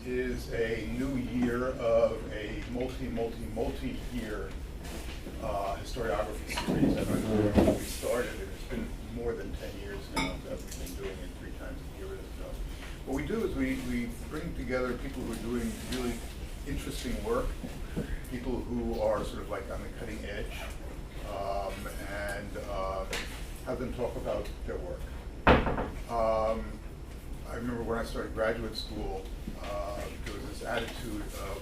is a new year of a multi-year historiography series that I remember when we started. It's been more than 10 years now that we've been doing it 3 times a year or so. What we do is we bring together people who are doing really interesting work, people who are sort of like on the cutting edge, and have them talk about their work. I remember when I started graduate school, there was this attitude of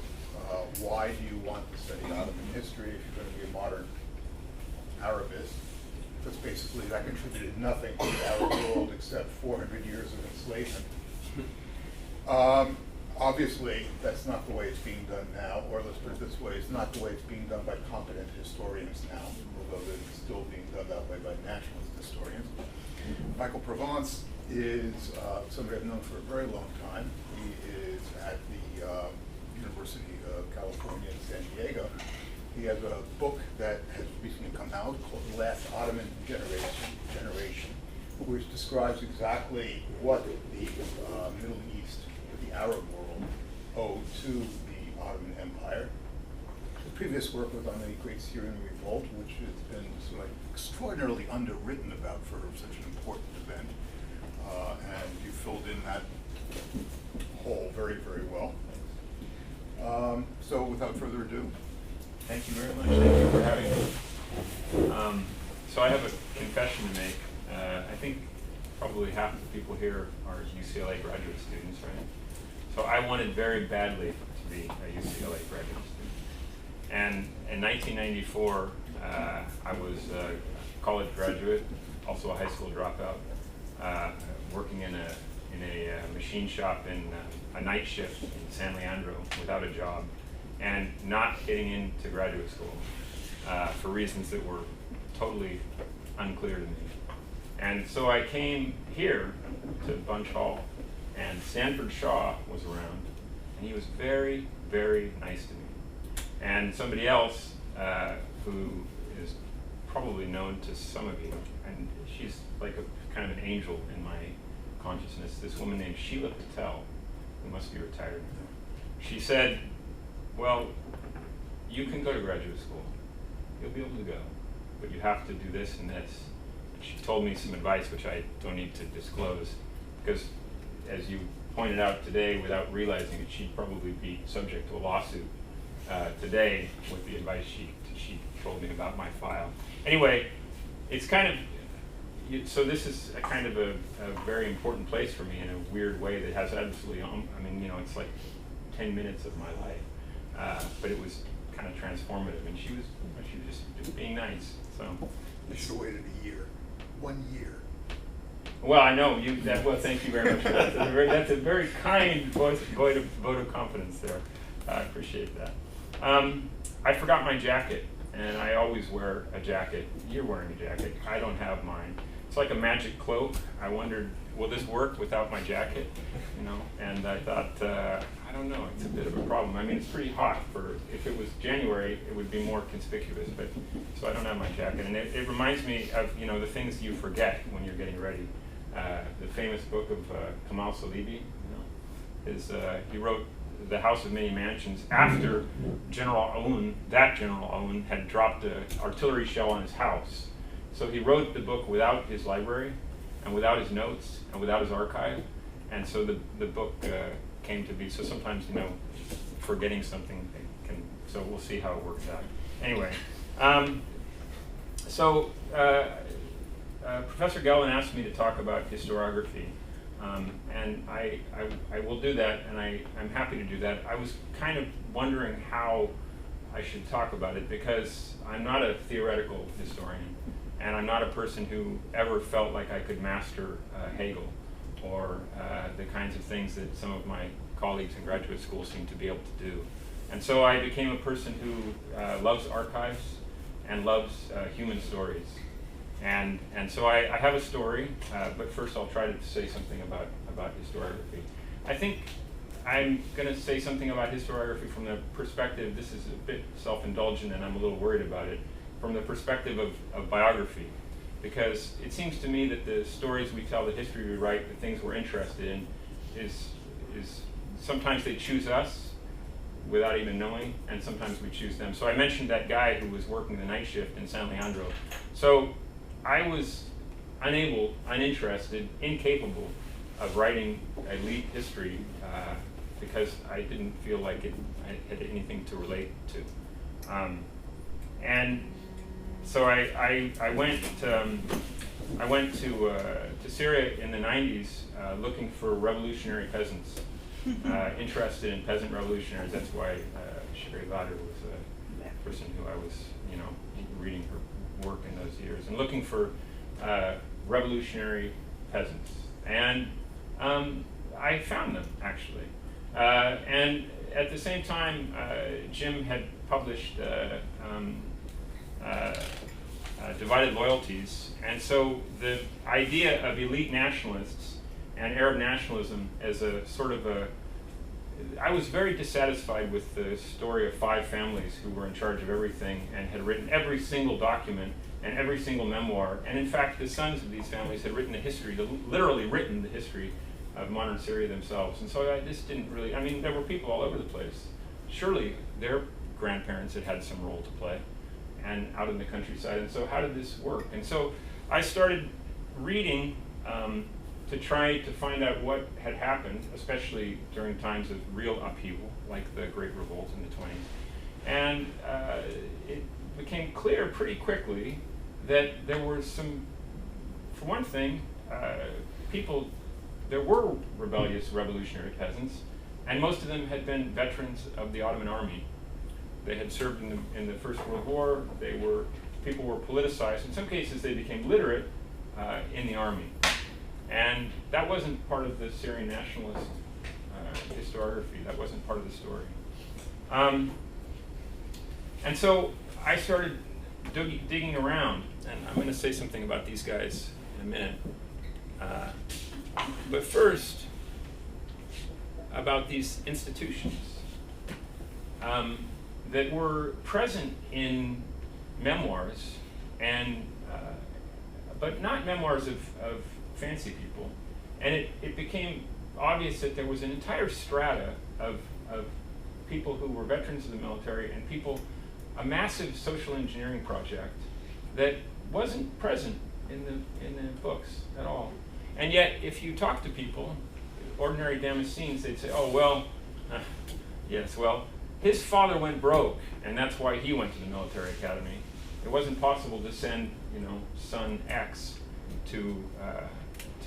why do you want to study Ottoman history if you're going to be a modern Arabist? Because basically that contributed nothing to the Arab world except 400 years of enslavement. Obviously, that's not the way it's being done now, or let's put it this way, it's not the way it's being done by competent historians now, although it's still being done that way by nationalist historians. Michael Provence is somebody I've known for a very long time. He is at the University of California in San Diego. He has a book that has recently come out called The Last Ottoman Generation, which describes exactly what the Middle East, the Arab world, owed to the Ottoman Empire. The previous work was on the Great Syrian Revolt, which has been sort of like extraordinarily underwritten about for such an important event. And you filled in that hole very, very well. So without further ado. Thank you very much. Thank you for having me. So I have a confession to make. I think probably half the people here are UCLA graduate students, right? So I wanted very badly to be a UCLA graduate student. And in 1994, I was a college graduate, also a high school dropout, working in a machine shop in a night shift in San Leandro without a job, and not getting into graduate school for reasons that were totally unclear to me. And so I came here to Bunch Hall, and Stanford Shaw was around, and he was very, very nice to me. And somebody else who is probably known to some of you, and she's like a kind of an angel in my consciousness, this woman named Sheila Patel, who must be retired. She said, well, you can go to graduate school. You'll be able to go, but you have to do this and this. She told me some advice which I don't need to disclose, because as you pointed out today, without realizing it, she'd probably be subject to a lawsuit today with the advice she told me about my file. Anyway, it's kind of, so this is a kind of a very important place for me in a weird way that has absolutely, I mean, you know, it's like 10 minutes of my life, but it was kind of transformative, and she was just being nice. So You should have waited a year. 1 year. Well, I know you. Well, thank you very much for that. That's a very kind vote of confidence there. I appreciate that. I forgot my jacket, and I always wear a jacket. You're wearing a jacket. I don't have mine. It's like a magic cloak. I wondered, will this work without my jacket? You know, and I thought, I don't know. It's a bit of a problem. I mean, it's pretty hot. If it was January, it would be more conspicuous. But so I don't have my jacket, and it reminds me of the things you forget when you're getting ready. The famous book of Kamal Salibi. He wrote The House of Many Mansions after General Aoun had dropped an artillery shell on his house. So he wrote the book without his library, and without his notes, and without his archive. And so the book came to be. So sometimes, forgetting something can. So we'll see how it works out. Anyway, Professor Gellin asked me to talk about historiography, and I will do that, and I'm happy to do that. I was kind of wondering how I should talk about it, because I'm not a theoretical historian, and I'm not a person who ever felt like I could master Hegel or the kinds of things that some of my colleagues in graduate school seem to be able to do. And so I became a person who loves archives and loves human stories. And so I have a story, but first I'll try to say something about historiography. I think I'm going to say something about historiography from the perspective, this is a bit self-indulgent and I'm a little worried about it, from the perspective of biography. Because it seems to me that the stories we tell, the history we write, the things we're interested in, is sometimes they choose us without even knowing, and sometimes we choose them. So I mentioned that guy who was working the night shift in San Leandro. So I was unable, uninterested, incapable of writing elite history because I didn't feel like I had anything to relate to. And so I went to Syria in the 90s looking for revolutionary peasants, interested in peasant revolutionaries. That's why Sherry Lauder was a person who I was, reading her work in those years, and looking for revolutionary peasants. And I found them, actually. And at the same time, Jim had published Divided Loyalties, and so the idea of elite nationalists and Arab nationalism as a sort of I was very dissatisfied with the story of 5 families who were in charge of everything and had written every single document and every single memoir, and in fact the sons of these families had written the history, literally written the history of modern Syria themselves. And so I just didn't really, there were people all over the place. Surely their grandparents had had some role to play, and out in the countryside. And so how did this work? And so I started reading to try to find out what had happened, especially during times of real upheaval, like the Great Revolt in the 20s. And it became clear pretty quickly that there were some, for one thing, there were rebellious revolutionary peasants, and most of them had been veterans of the Ottoman army. They had served in the First World War. People were politicized. In some cases, they became literate in the army. And that wasn't part of the Syrian nationalist historiography. That wasn't part of the story. And so I started digging around, and I'm going to say something about these guys in a minute. But first, about these institutions that were present in memoirs, and but not memoirs of fancy people. And it became obvious that there was an entire strata of people who were veterans of the military and a massive social engineering project that wasn't present in the books at all. And yet, if you talk to people, ordinary Damascenes, they'd say, oh, well, yes, well, his father went broke, and that's why he went to the military academy. It wasn't possible to send, son X to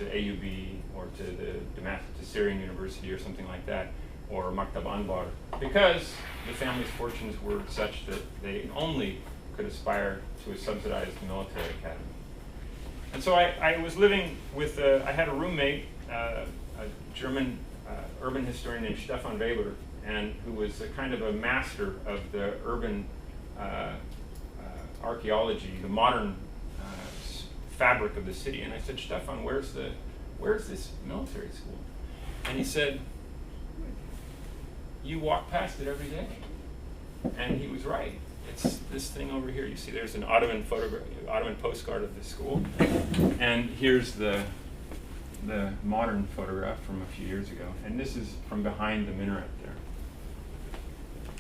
AUB or to Syrian University or something like that, or Maktab Anbar, because the family's fortunes were such that they only could aspire to a subsidized military academy. And so I was living with, I had a roommate, a German urban historian named Stefan Weber, and who was a kind of a master of the urban archaeology, the modern fabric of the city. And I said, Stefan, where's this military school? And he said, you walk past it every day. And he was right. It's this thing over here. You see there's an Ottoman postcard of the school. And here's the modern photograph from a few years ago. And this is from behind the minaret there.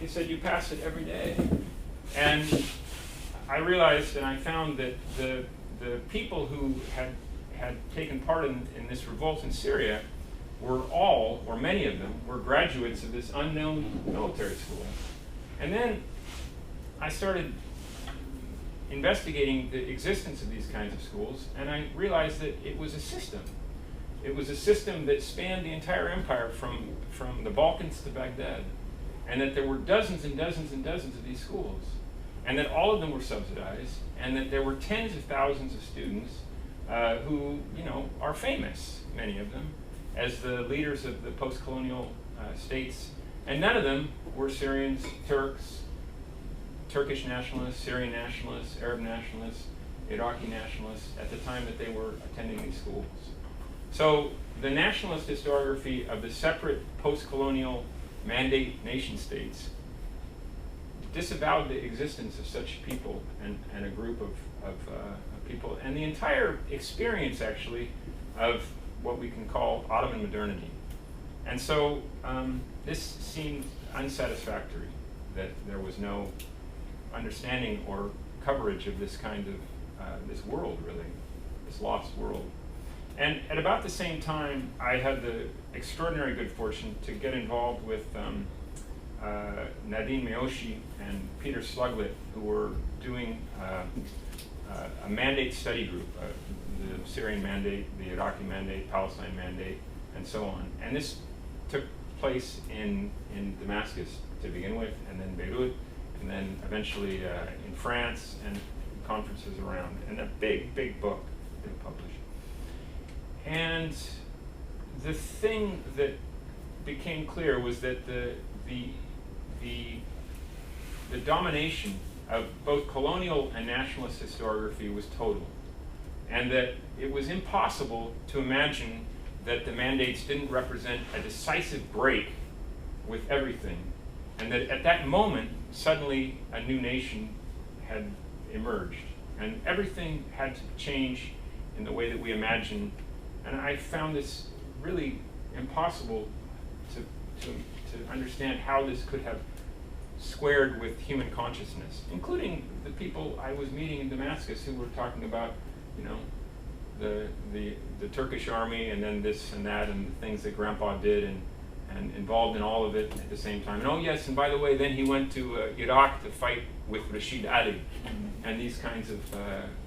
He said, you pass it every day. And I realized, and I found that the people who had taken part in this revolt in Syria were all, or many of them, were graduates of this unknown military school. And then I started investigating the existence of these kinds of schools, and I realized that it was a system. It was a system that spanned the entire empire from the Balkans to Baghdad, and that there were dozens and dozens and dozens of these schools, and that all of them were subsidized, and that there were tens of thousands of students who, are famous, many of them, as the leaders of the post-colonial states, and none of them were Syrians, Turks, Turkish nationalists, Syrian nationalists, Arab nationalists, Iraqi nationalists at the time that they were attending these schools. So the nationalist historiography of the separate post-colonial mandate nation states disavowed the existence of such people and a group of people, and the entire experience, actually, of what we can call Ottoman modernity And so this seemed unsatisfactory, that there was no understanding or coverage of this kind of, this world really, this lost world. And at about the same time, I had the extraordinary good fortune to get involved with Nadine Miyoshi and Peter Sluglet, who were doing a mandate study group, the Syrian mandate, the Iraqi mandate, Palestine mandate, and so on. And this took place in Damascus to begin with, and then Beirut, and then eventually in France, and conferences around, and a big, big book they published. And the thing that became clear was that the domination of both colonial and nationalist historiography was total, and that it was impossible to imagine that the mandates didn't represent a decisive break with everything, and that at that moment, suddenly a new nation had emerged, and everything had to change in the way that we imagine. And I found this really impossible to understand how this could have squared with human consciousness, including the people I was meeting in Damascus who were talking about, you know, the Turkish army and then this and that and the things that Grandpa did and involved in all of it at the same time. And oh yes, and by the way, then he went to Iraq to fight with Rashid Ali, and these kinds of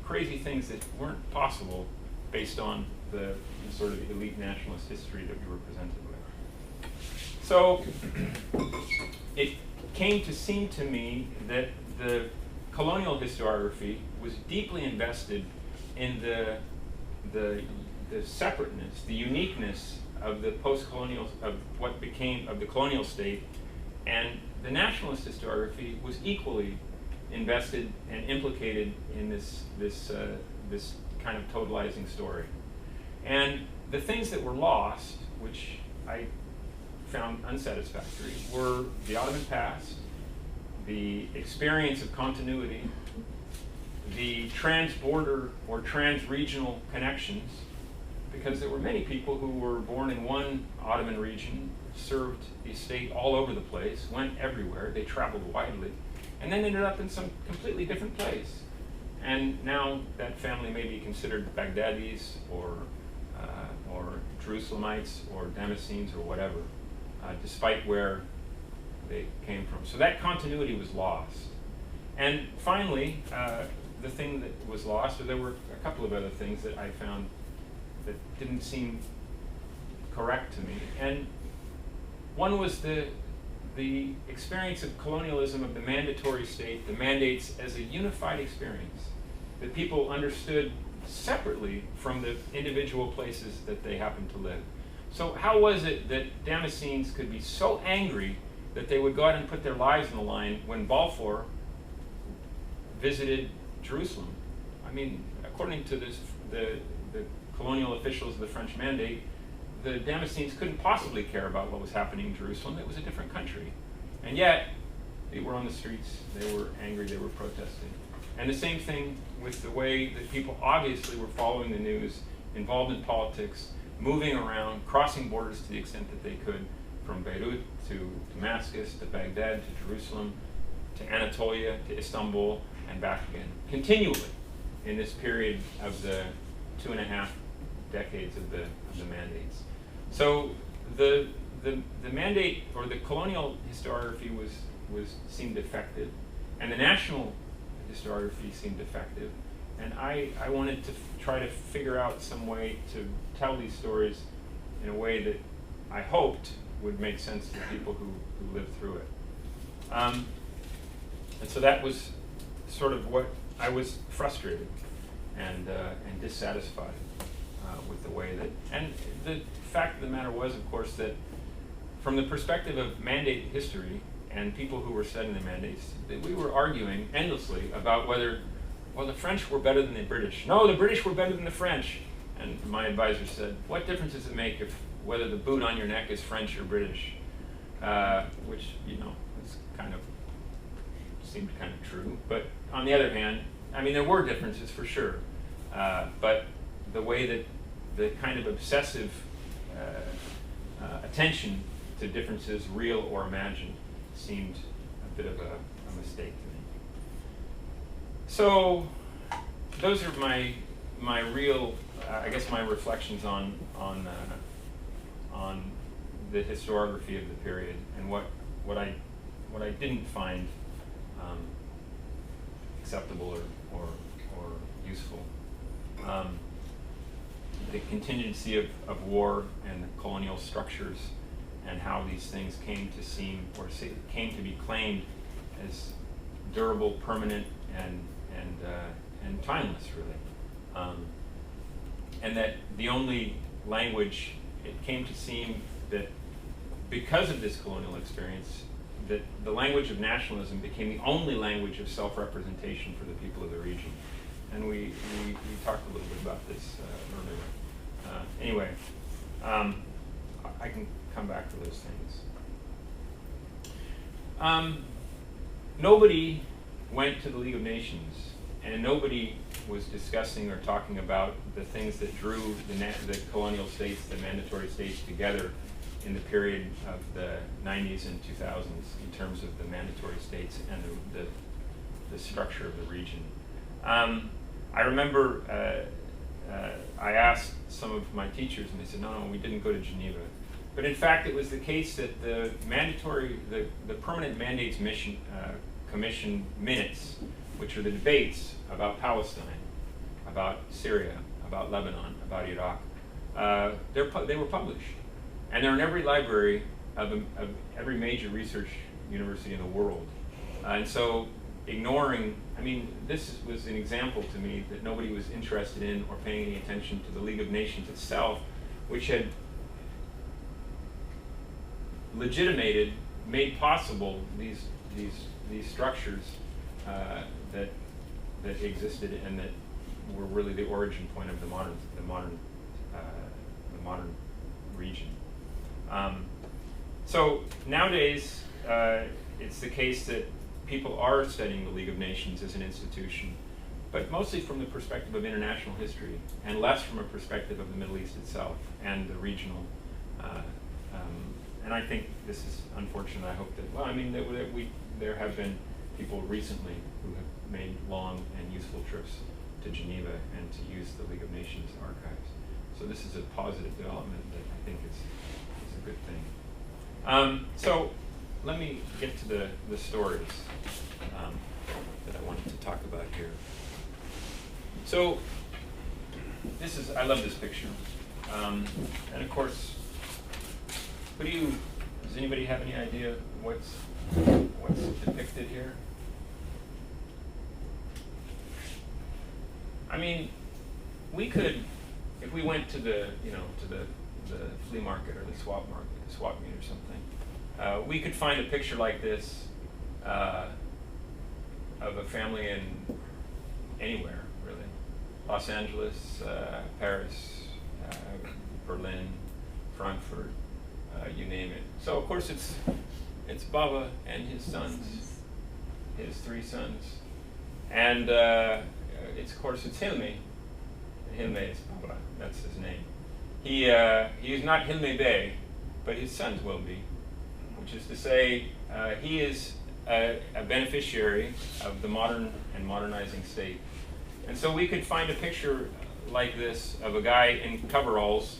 crazy things that weren't possible based on the sort of elite nationalist history that we were presented with. So it came to seem to me that the colonial historiography was deeply invested in the separateness, the uniqueness of the post-colonial, of what became of the colonial state, and the nationalist historiography was equally invested and implicated in this kind of totalizing story. And the things that were lost, which I found unsatisfactory, were the Ottoman past, the experience of continuity, the trans-border or trans-regional connections, because there were many people who were born in one Ottoman region, served the state all over the place, went everywhere, they traveled widely, and then ended up in some completely different place. And now that family may be considered Baghdadis or Jerusalemites or Damascenes or whatever, despite where they came from. So that continuity was lost. And finally, the thing that was lost, or there were a couple of other things that I found that didn't seem correct to me. And one was the experience of colonialism of the mandatory state, the mandates as a unified experience that people understood separately from the individual places that they happened to live. So how was it that Damascenes could be so angry that they would go out and put their lives on the line when Balfour visited Jerusalem? I mean, according to the colonial officials of the French Mandate, the Damascenes couldn't possibly care about what was happening in Jerusalem. It was a different country. And yet, they were on the streets, they were angry, they were protesting. And the same thing with the way that people obviously were following the news, involved in politics, moving around, crossing borders to the extent that they could, from Beirut to Damascus, to Baghdad, to Jerusalem, to Anatolia, to Istanbul, and back again, continually in this period of the 2.5 decades of the mandates. So the mandate, or the colonial historiography seemed defective, and the national historiography seemed defective, and I wanted to try to figure out some way to tell these stories in a way that I hoped would make sense to people who lived through it. And so that was sort of what I was frustrated and dissatisfied with the way that, and the fact of the matter was, of course, that from the perspective of mandate history and people who were studying the mandates, that we were arguing endlessly about whether, well, the French were better than the British. No, the British were better than the French. And my advisor said, what difference does it make if whether the boot on your neck is French or British? Which, you know, seemed kind of true. But on the other hand, I mean, there were differences for sure. But the way that the kind of obsessive attention to differences, real or imagined, seemed a bit of a mistake to me. So those are my real, I guess, my reflections on the historiography of the period, and what I didn't find acceptable or useful. The contingency of war and the colonial structures, and how these things came to seem, or came to be claimed as durable, permanent, and timeless, really. And that the only language, it came to seem that because of this colonial experience, that the language of nationalism became the only language of self-representation for the people of the region. And we talked a little bit about this earlier. Anyway, I can come back to those things. Nobody went to the League of Nations, and nobody was discussing or talking about the things that drew the colonial states, the mandatory states, together in the period of the 90s and 2000s in terms of the mandatory states and the structure of the region. I remember I asked some of my teachers, and they said, no, we didn't go to Geneva. But in fact, it was the case that the Permanent Mandates Commission minutes, which are the debates about Palestine, about Syria, about Lebanon, about Iraq, they were published. And they're in every library of every major research university in the world. And so ignoring, I mean, this was an example to me that nobody was interested in or paying any attention to the League of Nations itself, which had legitimated, made possible these structures that existed and that were really the origin point of the modern region. So nowadays, it's the case that people are studying the League of Nations as an institution, but mostly from the perspective of international history, and less from a perspective of the Middle East itself and the regional. And I think this is unfortunate. I hope that, well, I mean, there have been people recently who have made long and useful trips to Geneva and to use the League of Nations archives. So this is a positive development that I think is a good thing. So let me get to the stories that I wanted to talk about here. So I love this picture. And of course, does anybody have any idea what's depicted here? I mean, we could, if we went to the flea market or the swap meet or something, we could find a picture like this of a family in anywhere, really. Los Angeles, Paris, Berlin, Frankfurt, you name it. So of course it's Baba and his sons, his 3 sons, and it's Hilmi. Hilmi is Baba, that's his name. He is not Hilmi Bey, but his sons will be, which is to say, he is a beneficiary of the modern and modernizing state. And so we could find a picture like this of a guy in coveralls,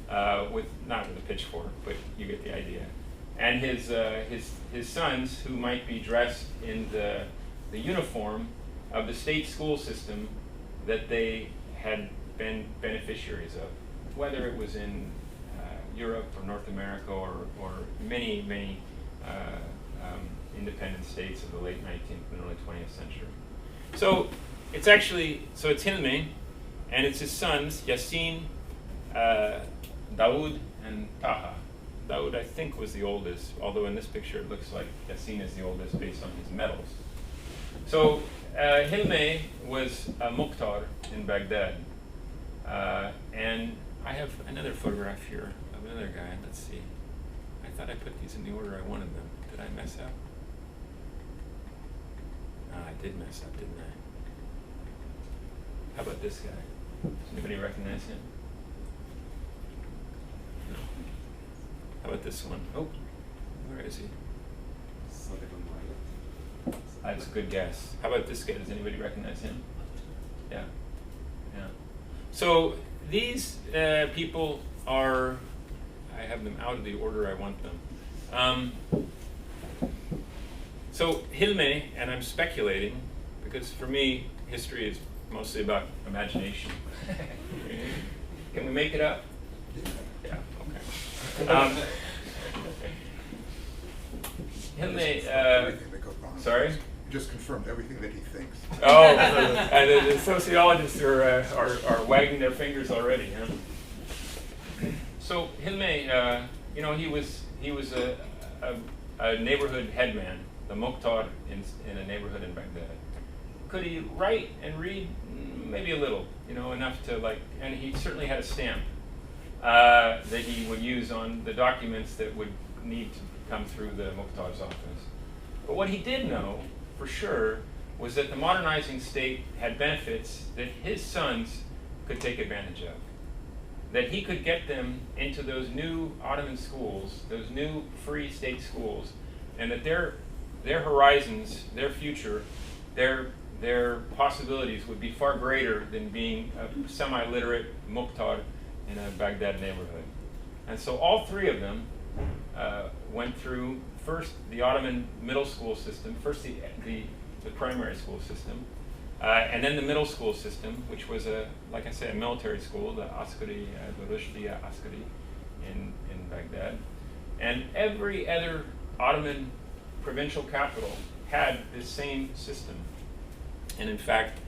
not with a pitchfork, but you get the idea. And his sons, who might be dressed in the uniform of the state school system that they had been beneficiaries of, whether it was in Europe or North America or many independent states of the late 19th and early 20th century. So it's Hilmi, and it's his sons, Yassin, Daoud, and Taha. Daoud, I think, was the oldest, although in this picture it looks like Yassin is the oldest based on his medals. So Hilmi was a Mukhtar in Baghdad. And I have another photograph here of another guy. Let's see. I thought I put these in the order I wanted them. Did I mess up? I did mess up, didn't I? How about this guy? Does anybody recognize him? No. How about this one? Oh, where is he? That's a good guess. How about this guy? Does anybody recognize him? Yeah. Yeah. So these people are, I have them out of the order I want them. So Hilme, and I'm speculating, because for me, history is mostly about imagination. Can we make it up? Yeah, okay. Hilme, sorry? You just confirmed everything that he thinks. Oh, the sociologists are wagging their fingers already, huh? So Hilme, you know, he was a neighborhood headman, the Mukhtar in a neighborhood in Baghdad. Could he write and read? Maybe a little, you know, enough to like, and he certainly had a stamp that he would use on the documents that would need to come through the Mukhtar's office. But what he did know, for sure, was that the modernizing state had benefits that his sons could take advantage of. That he could get them into those new Ottoman schools, those new free state schools, and that their horizons, their future, their possibilities would be far greater than being a semi-literate Mukhtar in a Baghdad neighborhood. And so all three of them went through first the Ottoman middle school system, first the primary school system, and then the middle school system, which was like I said, a military school, the Askari, the Rushdiya Askari in Baghdad. And every other Ottoman provincial capital had this same system. And in fact,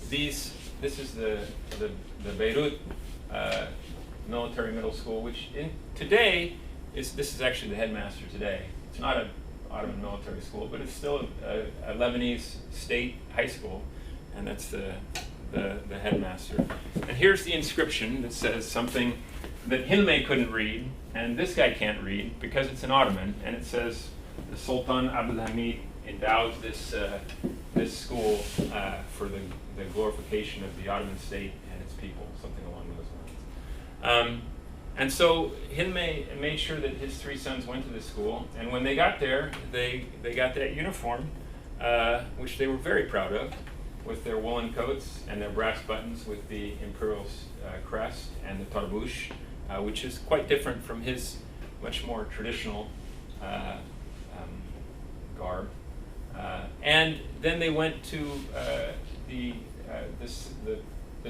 this is the Beirut military middle school, which today this is actually the headmaster today. It's not an Ottoman military school, but it's still a Lebanese state high school, and that's the headmaster. And here's the inscription that says something that Hilme couldn't read, and this guy can't read because it's in Ottoman, and it says, the Sultan Abdulhamid endows this school for the glorification of the Ottoman state and its people, something along those lines. And so Hilme made sure that his three sons went to this school, and when they got there, they got that uniform, which they were very proud of, with their woolen coats and their brass buttons with the imperial crest and the tarbouche, which is quite different from his much more traditional garb. And then they went to the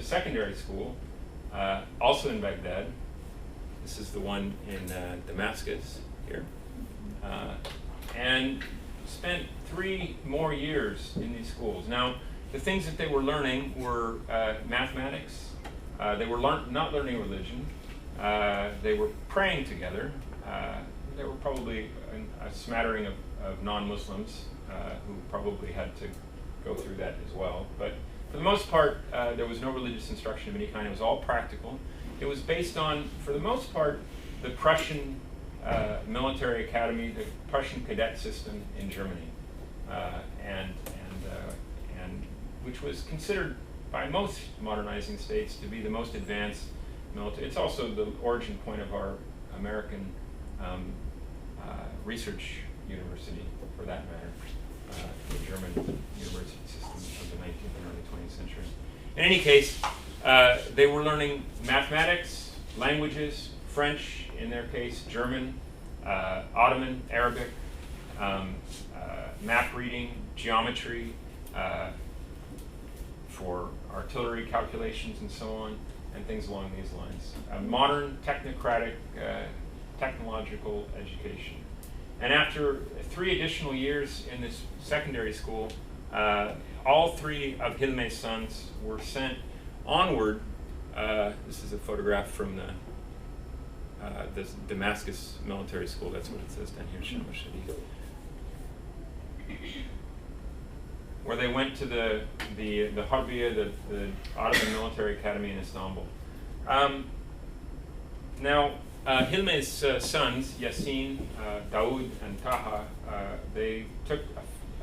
secondary school, also in Baghdad. This is the one in Damascus here. And spent 3 more years in these schools. Now, the things that they were learning were mathematics. They were not learning religion. They were praying together. There were probably a smattering of non-Muslims who probably had to go through that as well. But for the most part, there was no religious instruction of any kind. It was all practical. It was based on, for the most part, the Prussian military academy, the Prussian cadet system in Germany, and which was considered by most modernizing states to be the most advanced military. It's also the origin point of our American research university, for that matter, the German university system of the 19th and early 20th century. In any case, they were learning mathematics, languages, French, in their case, German, Ottoman, Arabic, map reading, geometry, for artillery calculations and so on, and things along these lines. A modern, technocratic, technological education. And after 3 additional years in this secondary school, all 3 of Hilme's sons were sent onward. This is a photograph from the Damascus military school. That's what it says down here, Sham al-Sharif. Where they went to the Harbiya, the Ottoman military academy in Istanbul. Now, Hilme's sons, Yassin, Daoud, and Taha, they took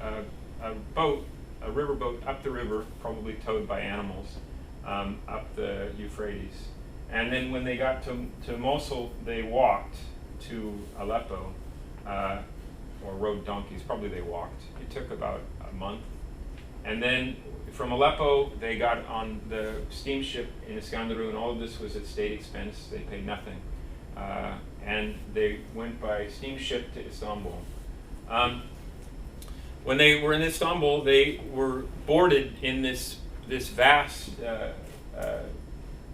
a river boat up the river, probably towed by animals, up the Euphrates. And then when they got to Mosul, they walked to Aleppo, or rode donkeys. Probably they walked. It took about a month. And then from Aleppo, they got on the steamship in Iskandarun, and all of this was at state expense. They paid nothing. And they went by steamship to Istanbul. When they were in Istanbul, they were boarded in this vast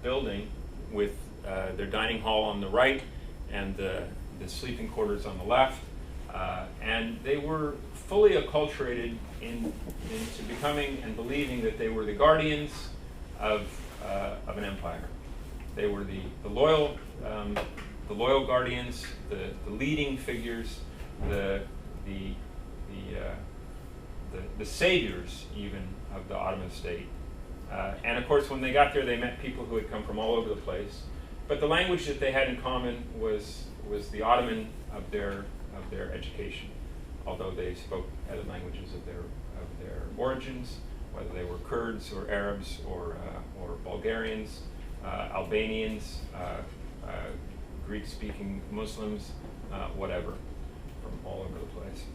building with their dining hall on the right and the sleeping quarters on the left. And they were fully acculturated into becoming and believing that they were the guardians of an empire. They were the loyal guardians, the leading figures, the saviors even of the Ottoman state. And of course, when they got there, they met people who had come from all over the place. But the language that they had in common was the Ottoman of their education, although they spoke other languages of their origins, whether they were Kurds or Arabs or Bulgarians, Albanians, Greek-speaking Muslims, whatever, from all over the place.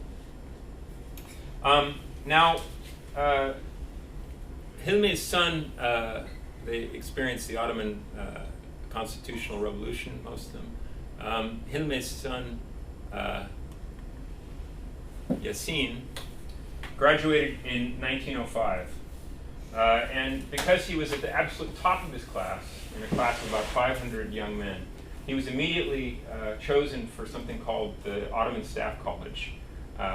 Now, Hilmi's son, they experienced the Ottoman constitutional revolution, most of them. Hilmi's son, Yasin, graduated in 1905. And because he was at the absolute top of his class, in a class of about 500 young men, he was immediately chosen for something called the Ottoman Staff College,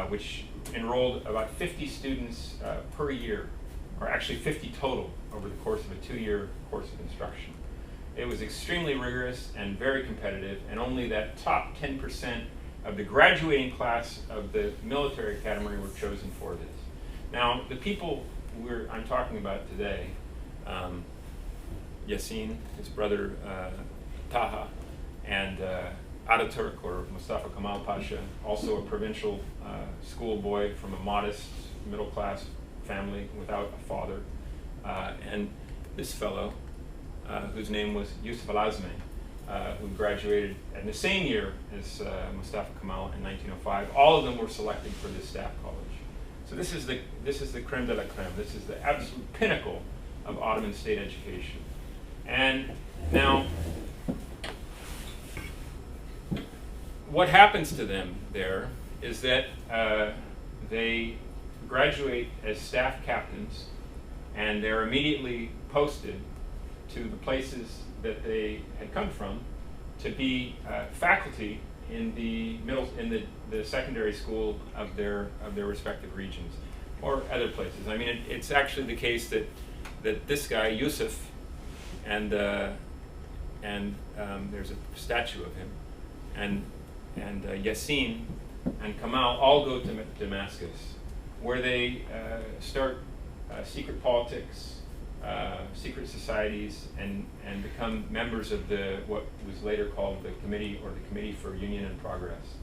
which enrolled about 50 students per year, or actually 50 total over the course of a 2-year course of instruction. It was extremely rigorous and very competitive, and only that top 10% of the graduating class of the military academy were chosen for this. Now, the people I'm talking about today, Yasin, his brother Taha, and Ataturk, or Mustafa Kemal Pasha, also a provincial schoolboy from a modest middle-class family without a father, and this fellow, whose name was Yusuf Al-Azmi, who graduated in the same year as Mustafa Kemal in 1905. All of them were selected for this staff college. So this is the creme de la creme. This is the absolute pinnacle of Ottoman state education. And now, what happens to them there is that they graduate as staff captains, and they're immediately posted to the places that they had come from to be faculty in the secondary school of their respective regions or other places. I mean, it's actually the case that this guy Yusuf and there's a statue of him, and Yasin and Kamal all go to Damascus, where they start secret politics, secret societies, and become members of what was later called the Committee for Union and Progress,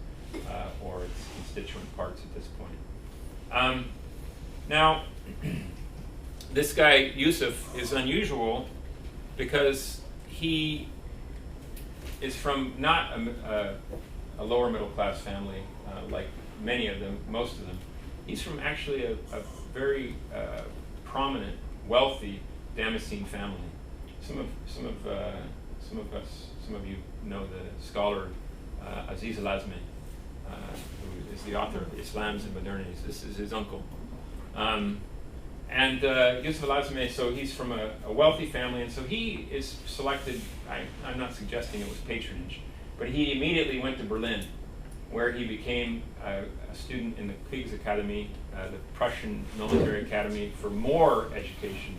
or its constituent parts at this point. Now, this guy Yusuf is unusual because he is from not a lower middle class family like many of them, most of them. He's from actually a very prominent, wealthy Damascene family. Some of you know the scholar Aziz Al-Azmi, who is the author of Islam's and Modernities. This is his uncle. And Yusuf Al-Azmi, so he's from a wealthy family, and so he is selected. I'm not suggesting it was patronage, but he immediately went to Berlin, where he became a student in the Kriegsakademie, the Prussian military academy, for more education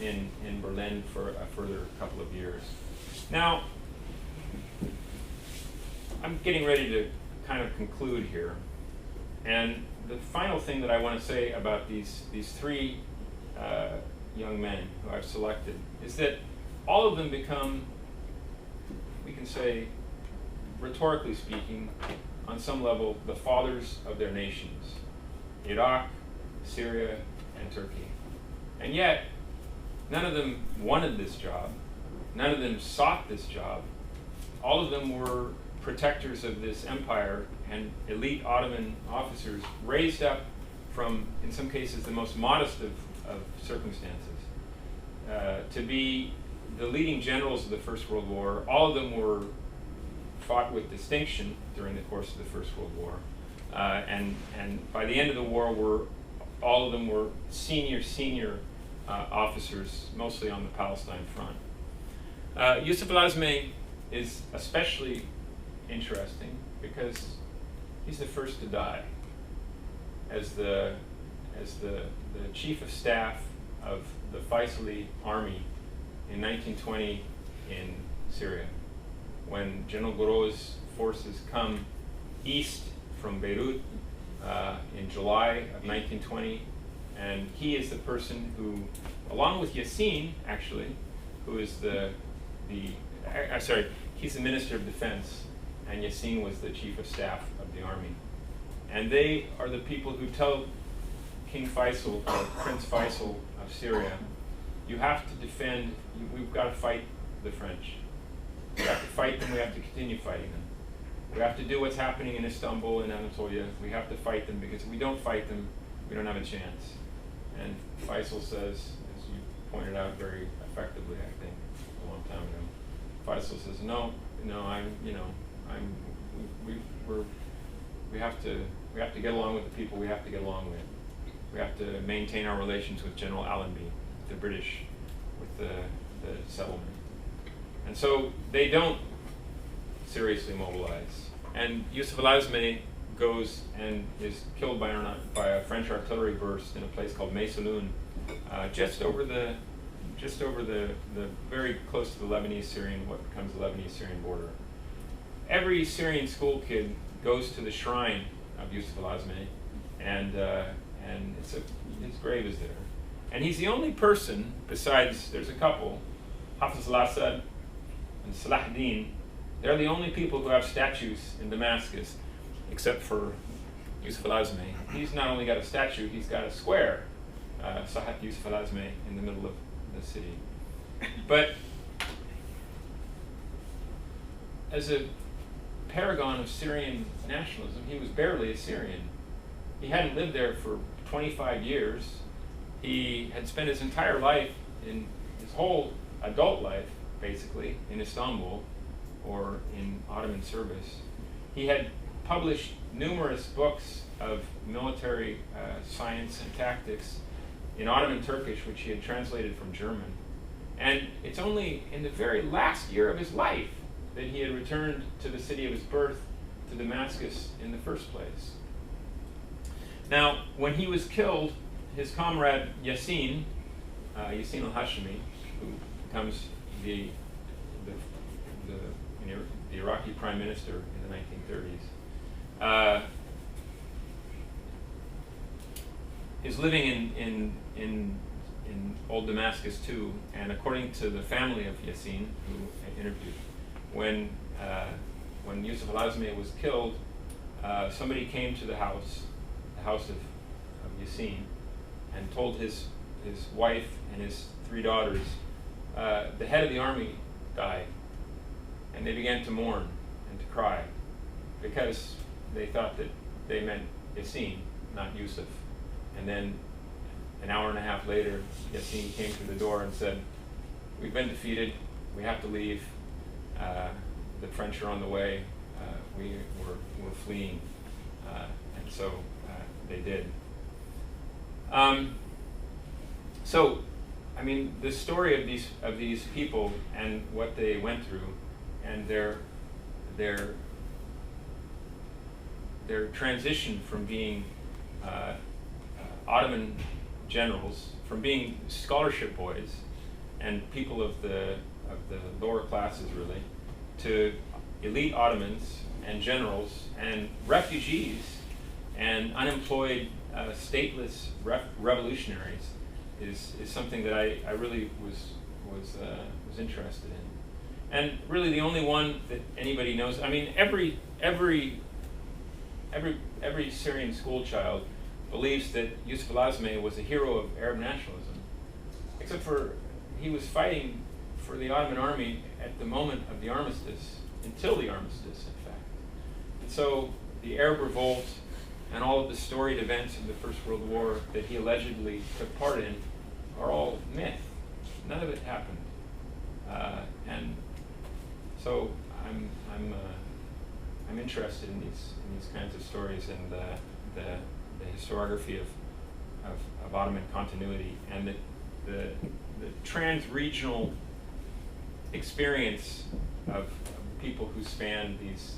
in Berlin for a further couple of years. Now, I'm getting ready to kind of conclude here, and the final thing that I want to say about these three young men who I've selected is that all of them become, we can say, rhetorically speaking, on some level, the fathers of their nations: Iraq, Syria, and Turkey. And yet, none of them wanted this job. None of them sought this job. All of them were protectors of this empire and elite Ottoman officers raised up from, in some cases, the most modest of circumstances to be the leading generals of the First World War. All of them were fought with distinction during the course of the First World War. And by the end of the war, all of them were senior officers, mostly on the Palestine front. Yusuf al-Azmi is especially interesting because he's the first to die as the chief of staff of the Faisali army in 1920 in Syria, when General Gouraud's forces come east from Beirut in July of 1920, and he is the person who, along with Yassin, actually, who is he's the Minister of Defense, and Yassin was the Chief of Staff of the army. And they are the people who tell King Faisal, or Prince Faisal of Syria, you have to defend, we've got to fight the French. We have to fight them, we have to continue fighting them. We have to do what's happening in Istanbul and Anatolia. We have to fight them, because if we don't fight them, we don't have a chance. And Faisal says, as you pointed out very effectively, I think, a long time ago, Faisal says, we have to get along with the people we have to get along with. We have to maintain our relations with General Allenby, the British, with the settlement. And so they don't seriously mobilize. And Yusuf al-Azmi goes and is killed by a French artillery burst in a place called Maysalun, just over the very close to the Lebanese-Syrian, what becomes the Lebanese-Syrian border. Every Syrian school kid goes to the shrine of Yusuf al-Azmi, and his grave is there. And he's the only person, besides, there's a couple, Hafiz al-Assad and Salah ad-Din, they're the only people who have statues in Damascus, except for Yusuf al-Azmi. He's not only got a statue, he's got a square, Sahat Yusuf al-Azmi, in the middle of the city. But as a paragon of Syrian nationalism, he was barely a Syrian. He hadn't lived there for 25 years. He had spent his entire life, in his whole adult life, basically, in Istanbul or in Ottoman service. He had published numerous books of military science and tactics in Ottoman Turkish, which he had translated from German. And it's only in the very last year of his life that he had returned to the city of his birth, to Damascus, in the first place. Now, when he was killed, his comrade Yassin al-Hashimi, who becomes the Iraqi prime minister in the 1930s, is living in old Damascus too. And according to the family of Yassin, who I interviewed, when Yusuf al-Azmi was killed, somebody came to the house of Yassin, and told his wife and his 3 daughters, the head of the army died. And they began to mourn and to cry, because they thought that they meant Yassin, not Yusuf. And then an hour and a half later, Yassin came through the door and said, we've been defeated, we have to leave, the French are on the way, we're fleeing. And so they did. So, I mean, the story of these people and what they went through, and their transition from being Ottoman generals, from being scholarship boys and people of the lower classes, really, to elite Ottomans and generals and refugees and unemployed stateless revolutionaries is something that I really was interested in. And really the only one that anybody knows, I mean, every Syrian school child believes that Yusuf al-Azmi was a hero of Arab nationalism, except for he was fighting for the Ottoman army at the moment of the armistice, until the armistice, in fact. And so the Arab revolt and all of the storied events of the First World War that he allegedly took part in are all myth. None of it happened. And so I'm interested in these kinds of stories and the historiography of Ottoman continuity and the trans-regional experience of people who span this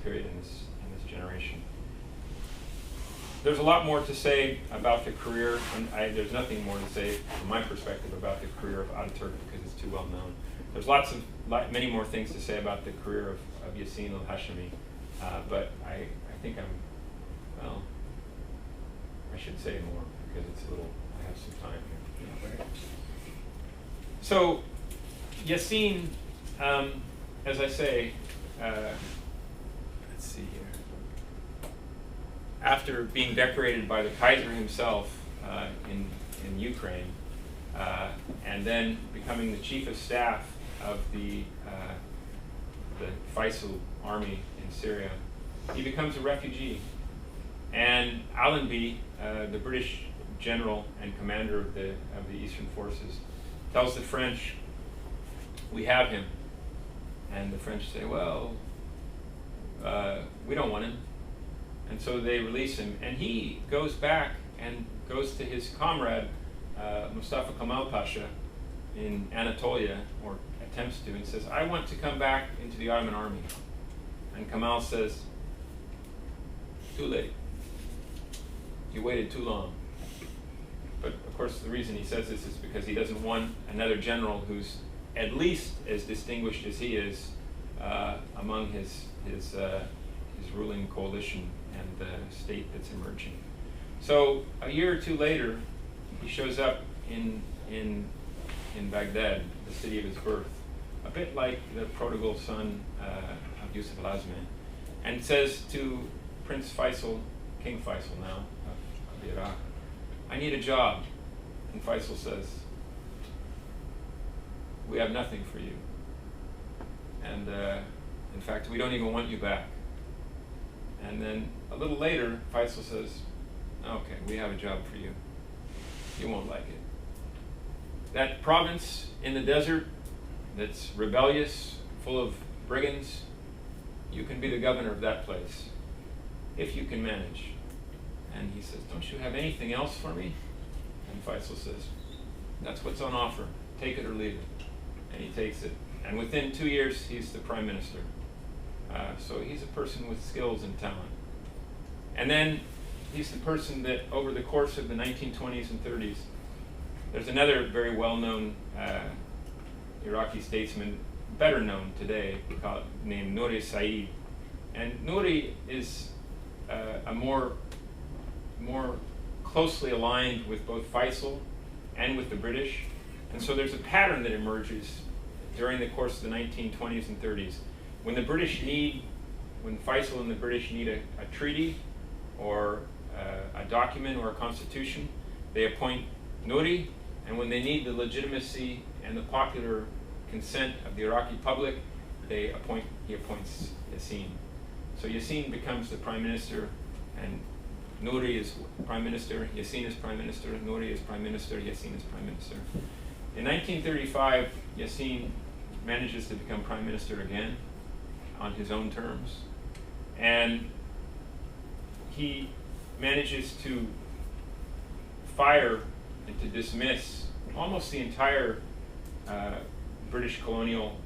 period in this generation. There's a lot more to say about the career, and there's nothing more to say from my perspective about the career of Ataturk because it's too well known. There's many more things to say about the career of Yassin al-Hashimi, but I think well, I should say more because it's I have some time here. So, Yassin, as I say, let's see here. After being decorated by the Kaiser himself in Ukraine, and then becoming the chief of staff of the Faisal army in Syria, he becomes a refugee. And Allenby, the British general and commander of the Eastern Forces, tells the French, "We have him." And the French say, "Well, we don't want him." And so they release him. And he goes back and goes to his comrade, Mustafa Kemal Pasha, in Anatolia, or attempts to, and says, "I want to come back into the Ottoman army." And Kemal says, "Too late. You waited too long." But of course the reason he says this is because he doesn't want another general who's at least as distinguished as he is among his ruling coalition and the state that's emerging. So a year or two later, he shows up in Baghdad, the city of his birth, a bit like the prodigal son of Yusuf al-Azmi, and says to Prince Faisal, King Faisal now of Iraq, "I need a job." And Faisal says, "We have nothing for you. And in fact, we don't even want you back." And then a little later, Faisal says, "Okay, we have a job for you. You won't like it. That province in the desert that's rebellious, full of brigands, you can be the governor of that place, if you can manage." And he says, "Don't you have anything else for me?" And Faisal says, "That's what's on offer. Take it or leave it." And he takes it. And within 2 years, he's the prime minister. So he's a person with skills and talent. And then he's the person that over the course of the 1920s and 30s, there's another very well-known Iraqi statesman, better known today, named Nouri Said. And Nouri is a more closely aligned with both Faisal and with the British. And so there's a pattern that emerges during the course of the 1920s and 30s. When Faisal and the British need a treaty or a document or a constitution, they appoint Nouri, and when they need the legitimacy and the popular consent of the Iraqi public, he appoints Yassin. So Yassin becomes the prime minister, and Nouri is prime minister, Yassin is prime minister, Nouri is prime minister, Yassin is prime minister. In 1935, Yassin manages to become prime minister again on his own terms, and he manages to fire and to dismiss almost the entire British colonial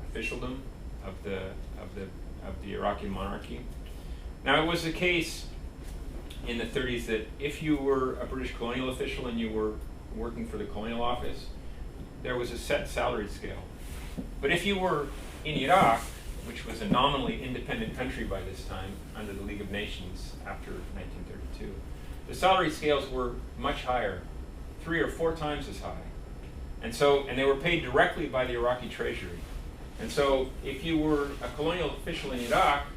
officialdom of the Iraqi monarchy. Now, it was the case in the 30s that if you were a British colonial official and you were working for the colonial office, there was a set salary scale. But if you were in Iraq, which was a nominally independent country by this time under the League of Nations after 1932, the salary scales were much higher, 3 or 4 times as high. And they were paid directly by the Iraqi treasury. And so if you were a colonial official in Iraq,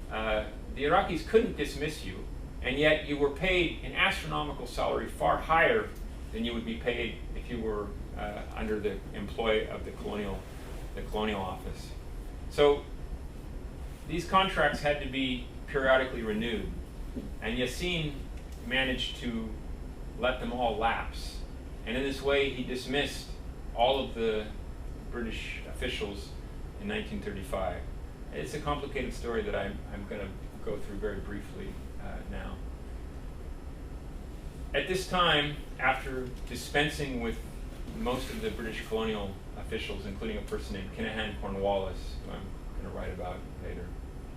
the Iraqis couldn't dismiss you, and yet you were paid an astronomical salary far higher than you would be paid if you were under the employ of the colonial office. So these contracts had to be periodically renewed, and Yassine managed to let them all lapse. And in this way, he dismissed all of the British officials in 1935. It's a complicated story that I'm going to go through very briefly now. At this time, after dispensing with most of the British colonial officials, including a person named Kinahan Cornwallis, who I'm going to write about later,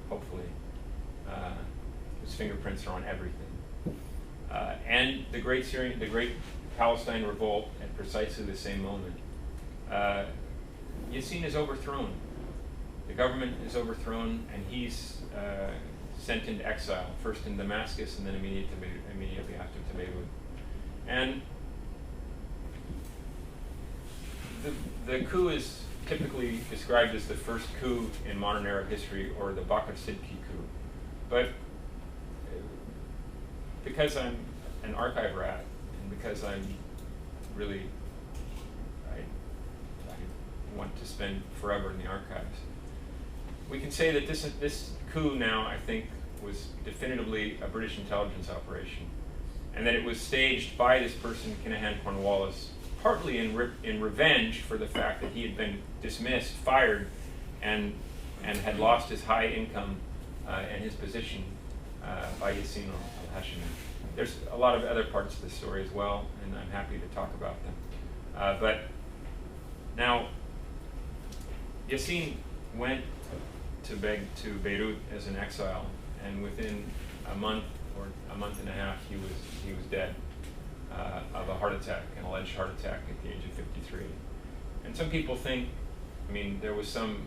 hopefully, whose fingerprints are on everything, and the Great Palestine Revolt at precisely the same moment, Yassine is overthrown. The government is overthrown, and he's sent into exile, first in Damascus and then immediately after to Beirut. And the coup is typically described as the first coup in modern Arab history, or the Bakr Sidki coup. But because I'm an archive rat, and because I want to spend forever in the archives, we can say that this coup now, I think, was definitively a British intelligence operation, and that it was staged by this person, Kinahan Cornwallis, partly in revenge for the fact that he had been dismissed, fired, and had lost his high income and his position by Yassine al-Hashimi. There's a lot of other parts of the story as well, and I'm happy to talk about them. But now, Yassine went to Beirut as an exile, and within a month or a month and a half, he was dead of a heart attack, an alleged heart attack at the age of 53. And some people think, I mean, there was some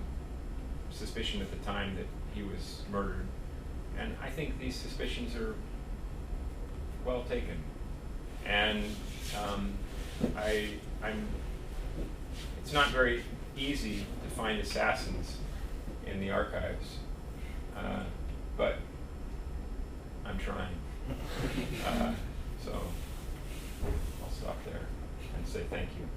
suspicion at the time that he was murdered, and I think these suspicions are well taken. And it's not very easy to find assassins in the archives, but I'm trying. So I'll stop there and say thank you.